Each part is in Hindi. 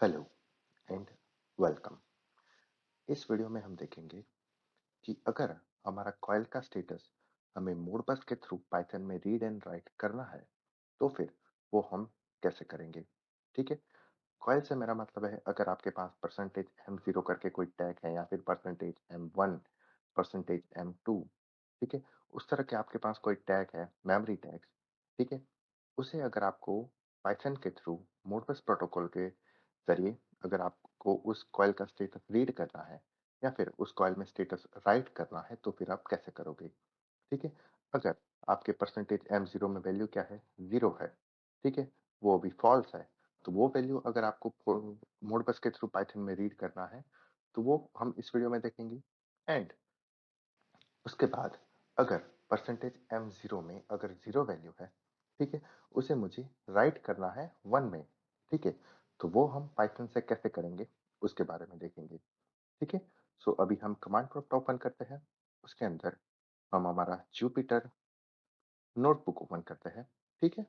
Hello and welcome. इस वीडियो में हम देखेंगे कि अगर हमारा कॉइल का स्टेटस हमें मोडबस के थ्रू पाइथन में रीड एंड राइट करना है तो फिर वो हम कैसे करेंगे। ठीक है। कॉइल से मेरा मतलब है अगर आपके पास %m0 करके कोई टैग है या फिर %m1 %m2। ठीक है। उस तरह के आपके पास कोई टैग है, मेमोरी टैग्स। ठीक है। उसे अगर आपको पाइथन के थ्रू मोडबस प्रोटोकॉल के ज़रिए अगर आपको उस कॉइल का स्टेटस रीड करना है या फिर उस कॉइल में स्टेटस राइट करना है तो फिर आप कैसे करोगे। ठीक है। अगर आपके %m0 में वैल्यू क्या है, 0 है। ठीक है। वो अभी फॉल्स है। तो वो वैल्यू अगर आपको मोडबस के थ्रू पाइथन में रीड करना है तो वो हम इस वीडियो में देखेंगे। एंड उसके बाद अगर %m0 में अगर 0 वैल्यू है, ठीक है, उसे मुझे राइट करना है 1 में। ठीक है। तो वो हम पाइथन से कैसे करेंगे उसके बारे में देखेंगे। ठीक है। सो अभी हम कमांड प्रॉम्प्ट ओपन करते हैं। उसके अंदर हम हमारा जुपिटर नोटबुक ओपन करते हैं। ठीक है।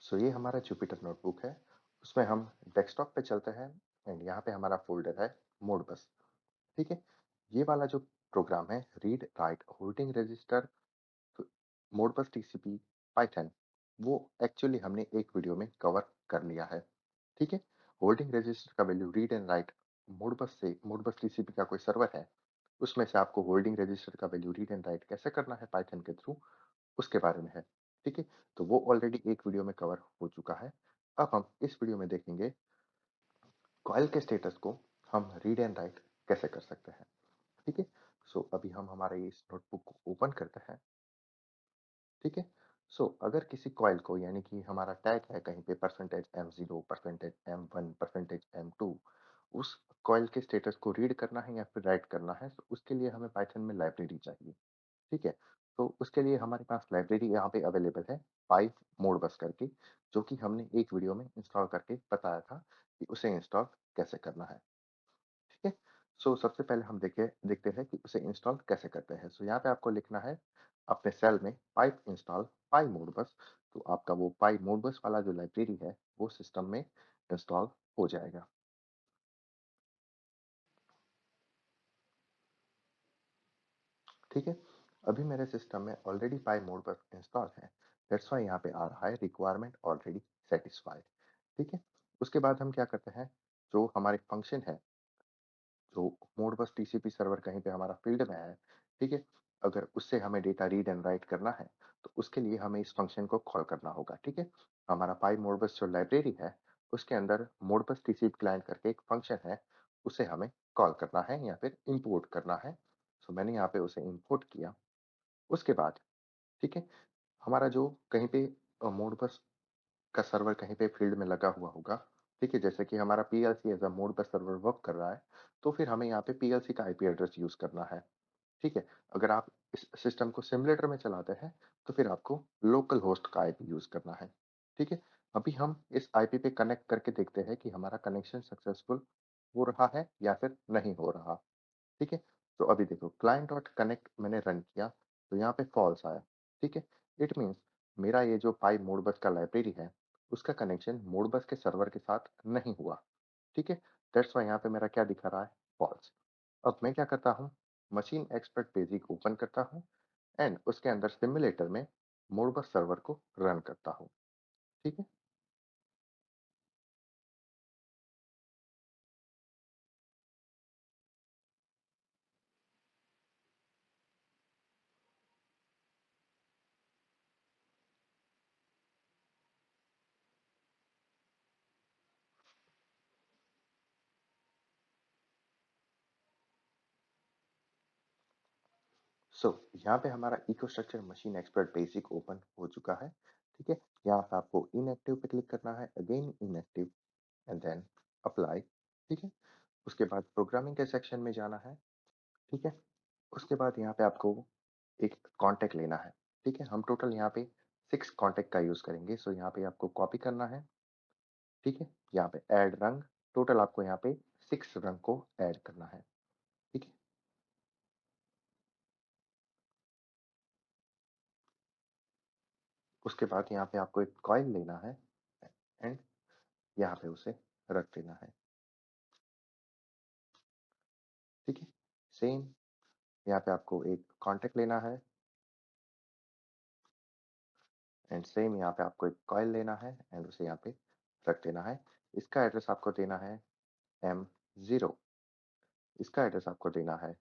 सो ये हमारा जुपिटर नोटबुक है। उसमें हम डेस्कटॉप पे चलते हैं एंड यहाँ पे हमारा फोल्डर है मोडबस। ठीक है। ये वाला जो प्रोग्राम है read write holding register Modbus TCP Python, वो एक्चुअली हमने एक वीडियो में कवर कर लिया है। ठीक है। होल्डिंग रजिस्टर का value read and right Modbus TCP का कोई सर्वर है, उसमें से आपको होल्डिंग रजिस्टर का वैल्यू रीड एंड राइट कैसे करना है पाइथन के थ्रू, उसके बारे में है। ठीक है। तो वो ऑलरेडी एक वीडियो में कवर हो चुका है। अब हम इस वीडियो में देखेंगे कॉइल के स्टेटस को हम रीड एंड राइट कैसे कर सकते हैं। ठीक है। सो अभी हम हमारे इस नोटबुक को ओपन करते हैं। ठीक है। सो अगर किसी कॉइल को यानी कि हमारा टैग है कहीं पे %m0 %m1 %m2, उस कॉइल के स्टेटस को रीड करना है या फिर राइट करना है तो उसके लिए हमें पाइथन में लाइब्रेरी चाहिए। ठीक है। तो उसके लिए हमारे पास लाइब्रेरी यहाँ पे अवेलेबल है पाई मोडबस करके, जो कि हमने एक वीडियो में इंस्टॉल करके बताया था कि उसे इंस्टॉल कैसे करना है। ठीक है। सो सबसे पहले हम देखते हैं कि उसे इंस्टॉल कैसे करते हैं। सो यहाँ पे आपको लिखना है अपने सेल में पाइप इंस्टॉल पाई मोडबस। तो आपका वो पाई मोडबस वाला जो लाइब्रेरी है वो सिस्टम में इंस्टॉल हो जाएगा। ठीक है। अभी मेरे सिस्टम में ऑलरेडी पाई मोडबस इंस्टॉल है। दैट्स व्हाई यहाँ पे आ रहा है रिक्वायरमेंट ऑलरेडी सेटिस्फाइड। ठीक है। उसके बाद हम क्या करते हैं, जो हमारे फंक्शन है, जो मोडबस टीसीपी सर्वर कहीं पे हमारा फील्ड में है। ठीक है। अगर उससे हमें डेटा रीड एंड राइट करना है तो उसके लिए हमें इस फंक्शन को कॉल करना होगा। ठीक है। हमारा पाई मोडबस जो लाइब्रेरी है उसके अंदर मोडबस टीसीपी क्लाइंट करके एक फंक्शन है, उसे हमें कॉल करना है या फिर इंपोर्ट करना है। सो मैंने यहाँ पे उसे इंपोर्ट किया। उसके बाद ठीक है, हमारा जो कहीं पे मोडबस का सर्वर कहीं पे फील्ड में लगा हुआ होगा। ठीक है। जैसे कि हमारा PLC as a Modbus server work कर रहा है तो फिर हमें यहाँ पे पीएलसी का आईपी एड्रेस यूज करना है। ठीक है। अगर आप इस सिस्टम को सिमुलेटर में चलाते हैं तो फिर आपको लोकल होस्ट का आईपी यूज करना है। ठीक है। अभी हम इस आईपी पे कनेक्ट करके देखते हैं कि हमारा कनेक्शन सक्सेसफुल हो रहा है या फिर नहीं हो रहा। ठीक है। तो अभी देखो क्लाइंट डॉट कनेक्ट मैंने रन किया तो यहाँ पे फॉल्स आया। ठीक है। इट मीन्स मेरा ये जो पाई मोडबस का लाइब्रेरी है उसका कनेक्शन मोडबस के सर्वर के साथ नहीं हुआ। ठीक है। दैट्स वाई यहाँ पे मेरा क्या दिखा रहा है, फॉल्स। अब मैं क्या करता हूँ, मशीन एक्सपर्ट बेसिक ओपन करता हूँ एंड उसके अंदर सिमुलेटर में मोडबस सर्वर को रन करता हूँ। ठीक है। सो यहाँ पे हमारा EcoStruxure machine expert basic open हो चुका है। ठीक है। यहाँ पे आपको इनएक्टिव पे क्लिक करना है, again inactive and then apply. ठीक है। उसके बाद प्रोग्रामिंग के सेक्शन में जाना है। ठीक है। उसके बाद यहाँ पे आपको एक कॉन्टेक्ट लेना है। ठीक है। हम टोटल यहाँ पे 6 कॉन्टेक्ट का यूज करेंगे। सो यहाँ पे आपको कॉपी करना है। ठीक है। यहाँ पे ऐड रंग, टोटल आपको यहाँ पे 6 रंग को ऐड करना है। ठीक है। उसके बाद यहाँ पे आपको एक कॉइल लेना है। एंड यहाँ पे उसे रख देना है। ठीक है, सेम यहाँ पे आपको एक कॉन्टैक्ट लेना है एंड सेम यहाँ पे आपको एक कॉइल लेना है एंड उसे यहाँ पे रख देना है। इसका एड्रेस आपको देना है M0, इसका एड्रेस आपको देना है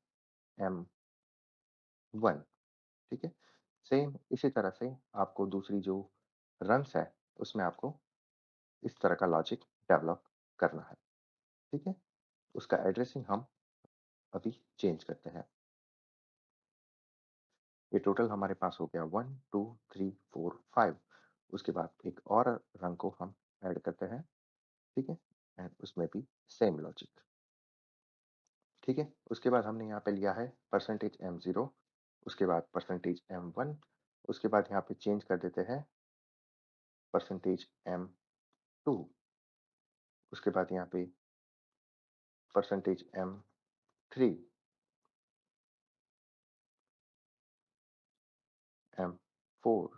M1। ठीक है, सेम इसी तरह से आपको दूसरी जो रंस है उसमें आपको इस तरह का लॉजिक डेवलप करना है। ठीक है, उसका एड्रेसिंग हम अभी चेंज करते हैं। ये टोटल हमारे पास हो गया 1 2 3 4 5। उसके बाद एक और रंग को हम ऐड करते हैं। ठीक है, एंड उसमें भी सेम लॉजिक। ठीक है, उसके बाद हमने यहाँ पे लिया है परसेंटेज M0, उसके बाद परसेंटेज M1, उसके बाद यहाँ पे चेंज कर देते हैं परसेंटेज M2, उसके बाद यहाँ पे परसेंटेज M3, M4,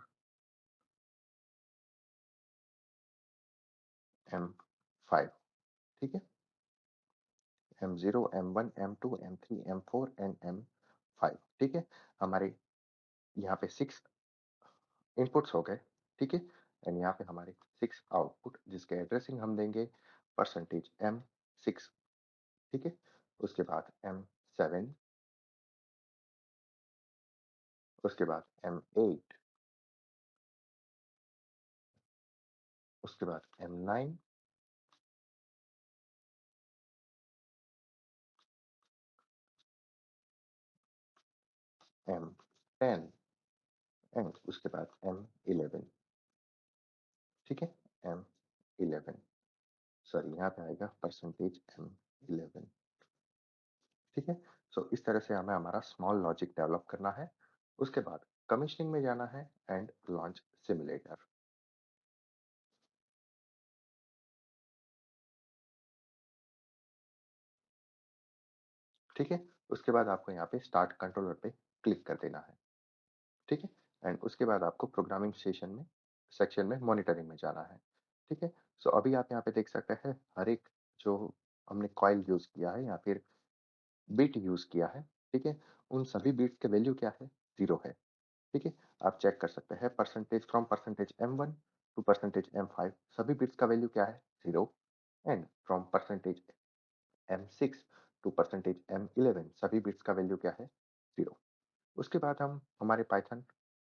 M5। ठीक है, M0, M1, M2, M3, M4 and M5। ठीक है, हमारे यहाँ पे 6 इनपुट्स हो गए। ठीक है, एंड यहाँ पे हमारे 6 आउटपुट जिसके एड्रेसिंग हम देंगे परसेंटेज M6। ठीक है, उसके बाद M7, उसके बाद M8, उसके बाद M9, M10 एंड उसके बाद M11। ठीक है, M11, सॉरी यहाँ पे आएगा परसेंटेज M11। ठीक है, सो इस तरह से हमें हमारा स्मॉल लॉजिक डेवलप करना है। उसके बाद कमीशनिंग में जाना है एंड लॉन्च सिमुलेटर। ठीक है, उसके बाद आपको यहाँ पे स्टार्ट कंट्रोलर पे क्लिक कर देना है। ठीक है, एंड उसके बाद आपको प्रोग्रामिंग सेक्शन में मॉनिटरिंग में जाना है। ठीक है, सो अभी आप यहाँ पे देख सकते हैं हर एक जो हमने कॉइल यूज किया है या फिर बिट यूज किया है। ठीक है, उन सभी बिट्स के वैल्यू क्या है, 0 है। ठीक है, आप चेक कर सकते हैं percentage from percentage M1 to percentage M5 सभी बिट्स का वैल्यू क्या है, 0। And from percentage M6 to percentage M11 सभी बिट्स का वैल्यू क्या है, 0। उसके बाद हम हमारे पाइथन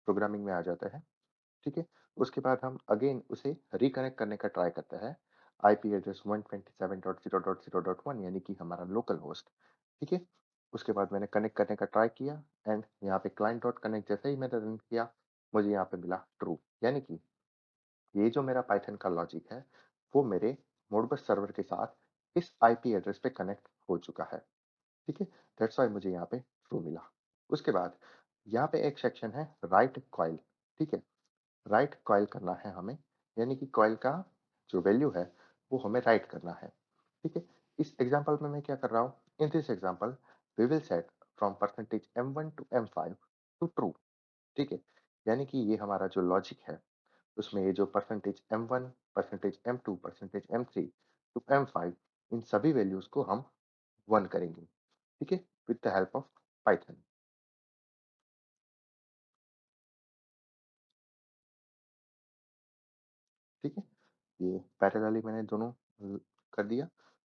प्रोग्रामिंग में आ जाते हैं। ठीक है, उसके बाद हम अगेन उसे रिकनेक्ट करने का ट्राई करते हैं आईपी एड्रेस 127.0.0.1 यानी कि हमारा लोकल होस्ट। ठीक है, उसके बाद मैंने कनेक्ट करने का ट्राई किया एंड यहाँ पे क्लाइंट डॉट कनेक्ट जैसे ही मैंने रन किया मुझे यहाँ पे मिला ट्रू, यानी कि ये जो मेरा पाइथन का लॉजिक है वो मेरे मोडबस सर्वर के साथ इस आईपी एड्रेस पे कनेक्ट हो चुका है। ठीक है, दैट्स व्हाई मुझे यहाँ पे ट्रू मिला। उसके बाद यहाँ पे एक सेक्शन है राइट कॉइल। ठीक है, राइट कॉइल करना है हमें, यानी कि कॉइल का जो वैल्यू है वो हमें राइट करना है। ठीक है, इस एग्जांपल में मैं क्या कर रहा हूँ, in this example we will set from percentage M1 to M5 to true. ठीक है, यानी कि ये हमारा जो लॉजिक है उसमें ये जो percentage M1, percentage M2, percentage M3 to M5 इन सभी वैल्यूज को हम 1 करेंगे। ठीक है, with the help of Python. ठीक है, ये पैरेलली मैंने दोनों कर दिया।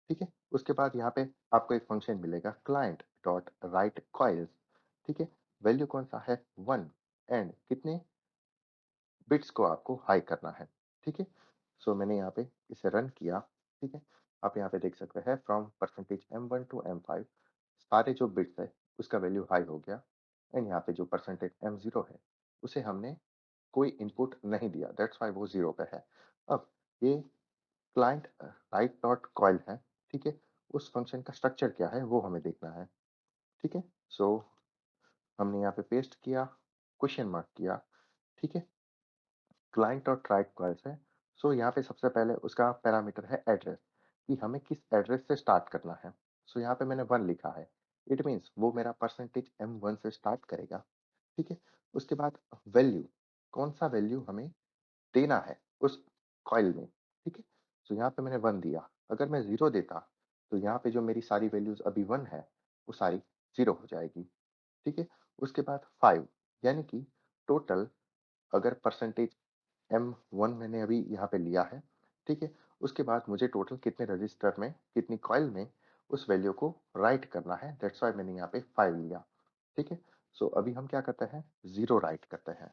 ठीक है, उसके बाद यहाँ पे आपको एक फंक्शन मिलेगा क्लाइंट डॉट राइट कॉइल्स। ठीक है, वैल्यू कौन सा है, 1 एंड कितने बिट्स को आपको हाई करना है। ठीक है, सो मैंने यहाँ पे इसे रन किया। ठीक है, आप यहाँ पे देख सकते हैं from percentage M1 to M5 सारे जो बिट्स है उसका वैल्यू हाई हो गया एंड यहाँ पे जो परसेंटेज M0 है उसे हमने कोई इनपुट नहीं दिया, दैट्स वाई वो 0 पे है। अब ये क्लाइंट राइट डॉट कॉइल है। ठीक है, उस फंक्शन का स्ट्रक्चर क्या है वो हमें देखना है। ठीक है, सो हमने यहाँ पे पेस्ट किया, क्वेश्चन मार्क किया। ठीक है, क्लाइंट डॉट राइट कॉइल्स है। सो यहाँ पे सबसे पहले उसका पैरामीटर है एड्रेस, कि हमें किस एड्रेस से स्टार्ट करना है। सो यहाँ पे मैंने 1 लिखा है, इट मीन्स वो मेरा परसेंटेज M1 से स्टार्ट करेगा। ठीक है, उसके बाद वैल्यू, कौन सा वैल्यू हमें देना है उस कॉइल में। ठीक है? तो यहाँ पे मैंने 1 दिया, अगर मैं 0 देता, तो यहाँ पे जो मेरी सारी वैल्यूज़ अभी 1 है, वो सारी 0 हो जाएगी, ठीक है? उसके बाद 5 यानी कि टोटल अगर परसेंटेज M1 मैंने अभी यहाँ पे लिया है, ठीक है? उसके बाद मुझे टोटल कितने रजिस्टर में, कितनी कॉइल में उस वैल्यू को राइट करना है, दैट्स व्हाई मैंने यहाँ पे 5 लिया, ठीक है? सो अभी हम क्या करते हैं, 0 राइट करते हैं।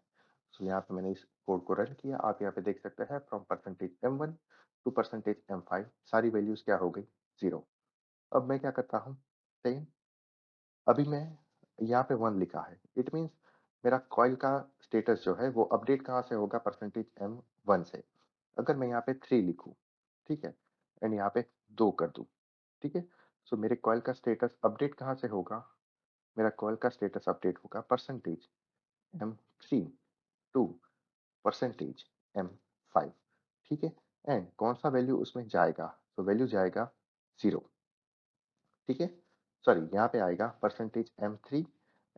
सो यहाँ पे मैंने इस कोड को रन किया, आप यहाँ पे देख सकते हैं from percentage M1 to percentage M5 सारी वैल्यूज़ क्या हो गई, 0। अब मैं क्या करता हूँ, सेम अभी मैं यहाँ पे 1 लिखा है, इट मीन्स मेरा कॉइल का स्टेटस जो है वो अपडेट कहाँ से होगा, परसेंटेज M1 से। अगर मैं यहाँ पे 3 लिखूँ, ठीक है? एंड यहाँ पे 2 कर दूँ, ठीक है? सो मेरे कॉइल का स्टेटस अपडेट कहाँ से होगा? मेरा कॉइल का स्टेटस अपडेट होगा परसेंटेज M3 टू परसेंटेज M5, ठीक है? एंड कौन-सा वैल्यू उसमें जाएगा? तो वैल्यू जाएगा 0, ठीक है? सॉरी यहाँ पे आएगा percentage M3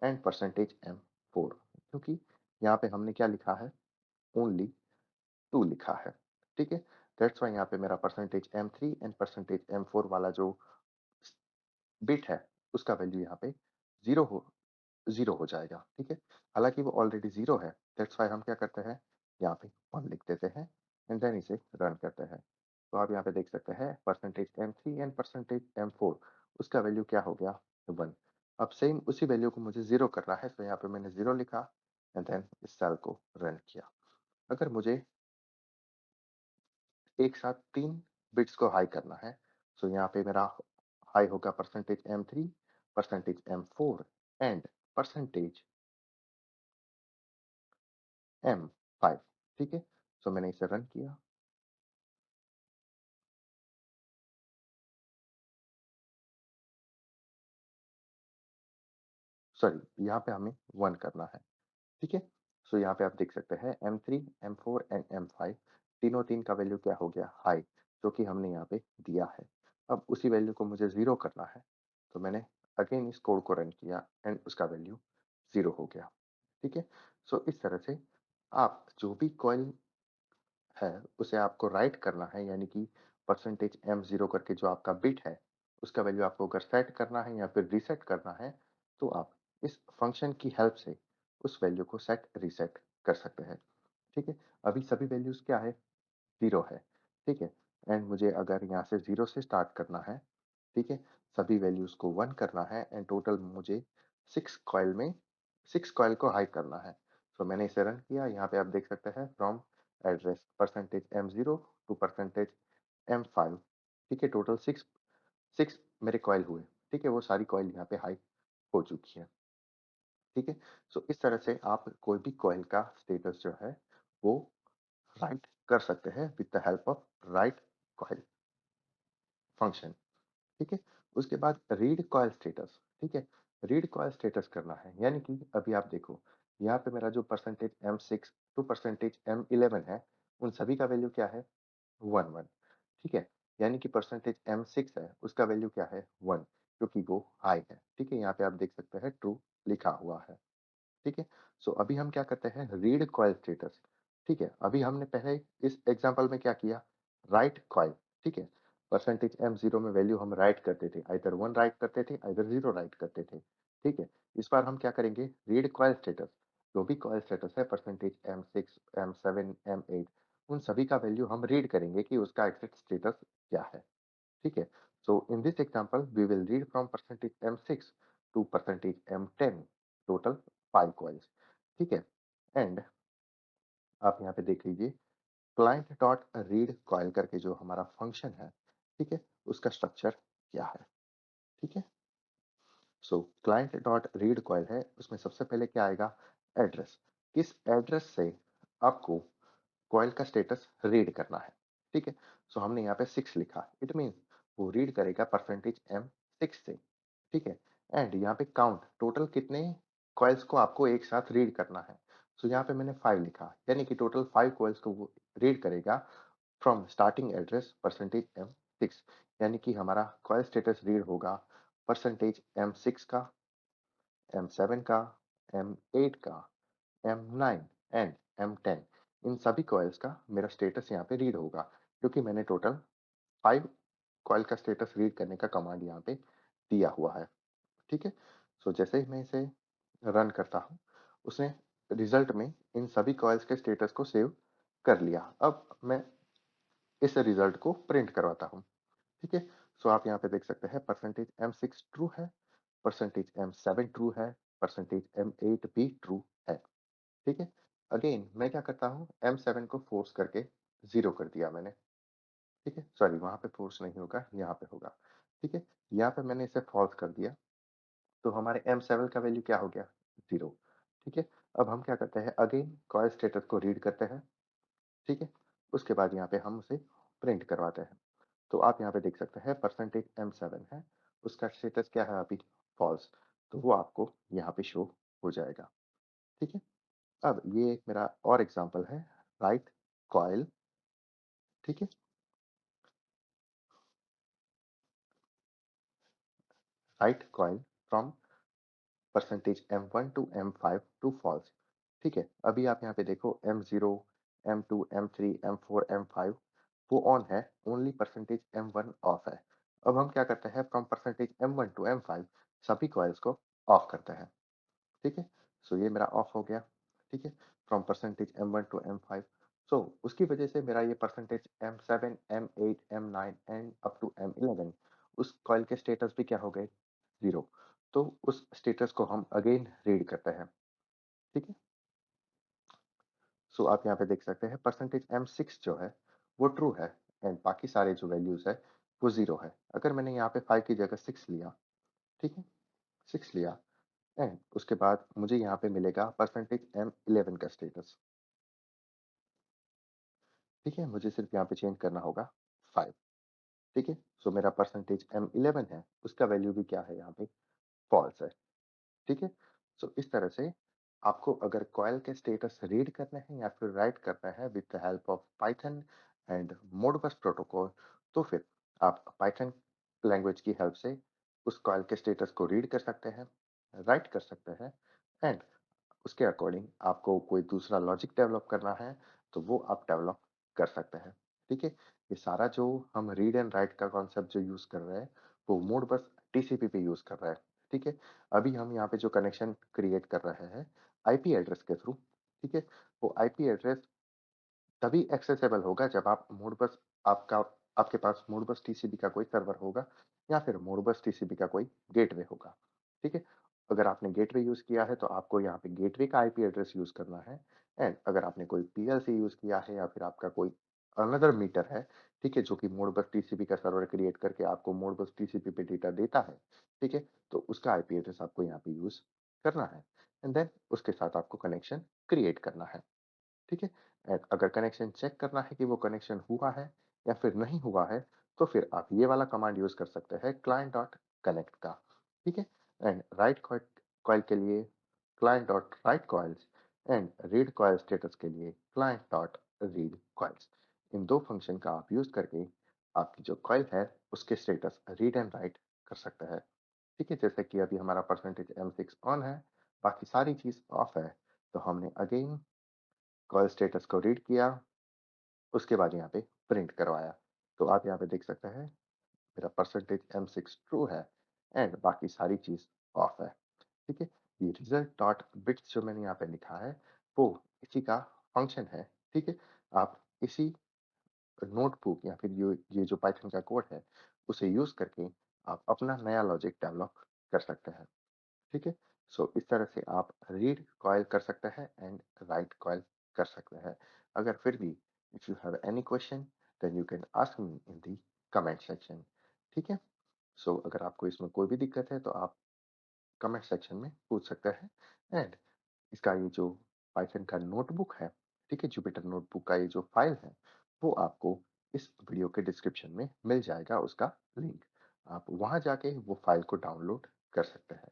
and percentage M4 क्योंकि यहाँ पे हमने क्या लिखा है? ओनली 2 लिखा है, ठीक है? दैट्स व्हाई यहाँ पे मेरा percentage M3 and percentage M4 वाला जो बिट है, उसका वैल्यू यहाँ पे 0 हो जाएगा, ठीक है? हालाँकि वो ऑलरेडी 0 है, दैट्स व्हाई हम क्या करते हैं, यहाँ पे 1 लिख देते हैं एंड देन इसे रन करते हैं। तो आप यहाँ पे देख सकते हैं percentage M3 and percentage M4 उसका वैल्यू क्या हो गया, 1। अब सेम उसी वैल्यू को मुझे 0 करना है, तो यहाँ पे मैंने 0 लिखा एंड देन इस सेल को रन किया। अगर मुझे एक साथ 3 बिट्स को हाई करना है, सो यहाँ पे मेरा हाई होगा परसेंटेज M3, percentage M4 and percentage M5, ठीक है? सो मैंने इसे रन किया। सॉरी यहाँ पे हमें 1 करना है, ठीक है? सो यहाँ पे आप देख सकते हैं M3, M4 एंड M5 तीनों 3 का वैल्यू क्या हो गया, हाई, जो कि हमने यहाँ पे दिया है। अब उसी वैल्यू को मुझे 0 करना है, तो मैंने अगेन इस कोड को रन किया एंड उसका वैल्यू 0 हो गया, ठीक है? सो इस तरह से आप जो भी कॉइल है, उसे आपको राइट करना है, यानी कि परसेंटेज M0 करके जो आपका बिट है, उसका वैल्यू आपको अगर सेट करना है या फिर रीसेट करना है, तो आप इस फंक्शन की हेल्प से उस वैल्यू को सेट रीसेट कर सकते हैं, ठीक है? अभी सभी वैल्यूज़ क्या है, 0 है, ठीक है? एंड मुझे अगर यहाँ से 0 से स्टार्ट करना है, ठीक है? सभी वैल्यूज़ को 1 करना है एंड टोटल मुझे 6 कॉइल में 6 कॉइल को हाई करना है। सो मैंने इसे रन किया, यहाँ पे आप देख सकते हैं from address percentage M0 to percentage M5, ठीक है? टोटल 6 मेरे कॉइल हुए, ठीक है? वो सारी कॉइल यहाँ पे हाई हो चुकी है, ठीक है? सो इस तरह से आप कोई भी कॉइल का स्टेटस जो है, वो राइट कर सकते हैं with the help of right coil function, ठीक है? उसके बाद रीड कॉइल स्टेटस, ठीक है? रीड कॉइल स्टेटस करना है, यानी कि अभी आप देखो, यहाँ पे मेरा जो percentage M6 to percentage M11 है, उन सभी का वैल्यू क्या है, 1, 1, ठीक है? यानी कि परसेंटेज M6 है, उसका वैल्यू क्या है, 1, क्योंकि वो हाई है, ठीक है? यहाँ पे आप देख सकते हैं ट्रू लिखा हुआ है। ठीक है? सो अभी हम क्या करते हैं, रीड कॉइल स्टेटस, ठीक है? अभी हमने पहले इस एग्जांपल में क्या किया, राइट कॉइल, ठीक है? परसेंटेज M0 में वैल्यू हम राइट करते थे, आइदर 1 राइट करते थे, आइदर 0 राइट करते थे, ठीक है? इस बार हम क्या करेंगे, रीड कॉइल स्टेटस, जो भी कॉइल स्टेटस है परसेंटेज M6, M7, M8 उन सभी का वैल्यू हम रीड करेंगे कि उसका एग्जैक्ट स्टेटस क्या है, ठीक है? So in this example, we will read from percentage M6 to percentage M10, total 5 coils, ठीक है? एंड आप यहाँ पे देख लीजिए क्लाइंट डॉट रीड कॉइल करके जो हमारा फंक्शन है, ठीक है? उसका स्ट्रक्चर क्या है, ठीक है? सो क्लाइंट डॉट रीड कॉइल है, उसमें सबसे पहले क्या आएगा, एड्रेस, किस एड्रेस से आपको कॉइल का स्टेटस रीड करना है, ठीक है? सो हमने यहाँ पे 6 लिखा, इट मीन्स वो रीड करेगा परसेंटेज M6 से, ठीक है? एंड यहाँ पे काउंट टोटल कितने कॉइल्स को आपको एक साथ रीड करना है। सो यहाँ पे मैंने 5 लिखा, यानी कि टोटल 5 कॉइल्स को वो रीड करेगा from starting address percentage M6, यानी कि हमारा कॉइल स्टेटस रीड होगा परसेंटेज M6 का, M7 का, M8 का, M9 एंड M10 इन सभी कॉइल्स का मेरा स्टेटस यहाँ पे रीड होगा। क्योंकि मैंने टोटल 5 कॉइल का स्टेटस रीड करने का कमांड यहाँ पे दिया हुआ है, ठीक है? सो जैसे ही मैं इसे रन करता हूँ, उसने रिज़ल्ट में इन सभी कॉइल्स के स्टेटस को सेव कर लिया। अब मैं इस रिज़ल्ट को प्रिंट करवाता हूँ, ठीक है? सो आप यहाँ पे देख सकते हैं परसेंटेज M6 ट्रू है, परसेंटेज M7 ट्रू है, परसेंटेज M8 भी ट्रू है, ठीक है? अगेन मैं क्या करता हूँ, M7 को फोर्स करके 0 कर दिया मैंने, ठीक है? सॉरी, वहाँ पे फोर्स नहीं होगा, यहाँ पे होगा, ठीक है? यहाँ पे मैंने इसे फॉल्स कर दिया, तो हमारे M7 का वैल्यू क्या हो गया? 0, ठीक है? अब हम क्या करते हैं, अगेन कॉइल स्टेटस को रीड करते हैं, ठीक है? उसके बाद यहाँ पे हम उसे प्रिंट करवाते हैं। तो आप यहाँ पे देख सकते हैं परसेंटेज M7 है, उसका स्टेटस क्या है अभी? फॉल्स, तो वो आपको यहाँ पे शो हो जाएगा, ठीक है? अब ये एक मेरा और एग्जांपल है, राइट कॉइल, ठीक है? Right coil from percentage M1 to M5 to false, ठीक है? अभी आप यहाँ पे देखो M0, M2, M3, M4, M5 वो ऑन है, ओनली परसेंटेज M1 ऑफ है। अब हम क्या करते हैं, from percentage M1 to M5 सभी कॉइल्स को ऑफ करते हैं, ठीक है? सो ये मेरा ऑफ हो गया, ठीक है? From percentage M1 to M5, सो उसकी वजह से मेरा ये percentage M7, M8, M9 and up to M11 उस कॉइल के स्टेटस भी क्या हो गए? 0। तो उस स्टेटस को हम अगेन रीड करते हैं, ठीक है? सो आप यहाँ पे देख सकते हैं परसेंटेज M6 जो है वो ट्रू है एंड बाकी सारे जो वैल्यूज है वो 0 है। अगर मैंने यहाँ पे 5 की जगह 6 लिया, ठीक है? 6 लिया एंड उसके बाद मुझे यहाँ पे मिलेगा परसेंटेज M11 का स्टेटस, ठीक है? मुझे सिर्फ यहाँ पे चेंज करना होगा 5, ठीक है? सो मेरा परसेंटेज M11 है, उसका वैल्यू भी क्या है यहाँ पे? फॉल्स है, ठीक है? सो इस तरह से आपको अगर कॉइल के स्टेटस रीड करने हैं या फिर राइट करना है with the help of Python and Modbus protocol, तो फिर आप पाइथन लैंग्वेज की हेल्प से उस कॉइल के स्टेटस को रीड कर सकते हैं, राइट कर सकते हैं एंड उसके अकॉर्डिंग आपको कोई दूसरा लॉजिक डेवलप करना है, तो वो आप डेवलप कर सकते हैं, ठीक है? ये सारा जो हम रीड एंड राइट का कॉन्सेप्ट जो यूज़ कर रहे हैं, वो मोडबस टीसीपी पे यूज़ कर रहा है, ठीक है? अभी हम यहाँ पे जो कनेक्शन क्रिएट कर रहे हैं आईपी एड्रेस के थ्रू, ठीक है? वो आईपी एड्रेस तभी एक्सेसिबल होगा जब आप मोडबस आपका आपके पास मोडबस टीसीपी का कोई सर्वर होगा या फिर मोडबस टीसीपी का कोई गेटवे होगा, ठीक है? अगर आपने गेटवे यूज़ किया है तो आपको यहाँ पे गेटवे का आईपी एड्रेस यूज़ करना है एंड अगर आपने कोई पीएलसी यूज़ किया है या फिर आपका कोई अनदर मीटर है, ठीक है? जो कि मोडबस टीसीपी का सर्वर क्रिएट करके आपको मोडबस टीसीपी पे डेटा देता है, ठीक है? तो उसका आईपी एड्रेस आपको यहाँ पे यूज़ करना है एंड देन उसके साथ आपको कनेक्शन क्रिएट करना है, ठीक है? अगर कनेक्शन चेक करना है कि वो कनेक्शन हुआ है या फिर नहीं हुआ है, तो फिर आप ये वाला कमांड यूज़ कर सकते हैं client डॉट कनेक्ट का, ठीक है? एंड राइट कॉइल कॉइल के लिए client dot right coils and read coil status के लिए client डॉट रीड कॉइल्स। इन 2 फंक्शन का आप यूज़ करके आपकी जो कॉइल है, उसके स्टेटस रीड एंड राइट कर सकते हैं, ठीक है? जैसे कि अभी हमारा परसेंटेज M6 ऑन है, बाकी सारी चीज़ ऑफ है, तो हमने अगेन कॉल स्टेटस को रीड किया, उसके बाद यहाँ पे प्रिंट करवाया। तो आप यहाँ पे देख सकते हैं मेरा परसेंटेज M6 ट्रू है एंड बाकी सारी चीज़ ऑफ है, ठीक है? ये रिजल्ट डॉट बिट्स जो मैंने यहाँ पे लिखा है, वो इसी का फंक्शन है, ठीक है? आप इसी नोटबुक या फिर ये जो पाइथन का कोड है, उसे यूज़ करके आप अपना नया लॉजिक डेवलप कर सकते हैं। ठीक है? सो इस तरह से आप रीड कॉइल कर सकते हैं एंड राइट कॉइल कर सकते हैं। अगर फिर भी if you have any question then you can ask me in the comment section, ठीक है? सो अगर आपको इसमें कोई भी दिक्कत है तो आप कमेंट सेक्शन में पूछ सकते हैं एंड इसका ये जो पाइथन का नोटबुक है, ठीक है? जुपिटर नोटबुक का ये जो फाइल है, वो आपको इस वीडियो के डिस्क्रिप्शन में मिल जाएगा उसका लिंक। आप वहाँ जाके वो फाइल को डाउनलोड कर सकते हैं।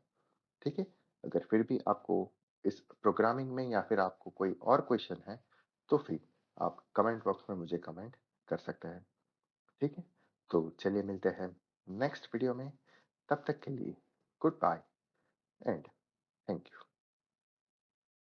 ठीक है? अगर फिर भी आपको इस प्रोग्रामिंग में या फिर आपको कोई और क्वेश्चन है, तो फिर आप कमेंट बॉक्स में मुझे कमेंट कर सकते हैं। ठीक है? तो चलिए मिलते हैं नेक्स्ट वीडियो में। तब तक के लिए good bye and thank you.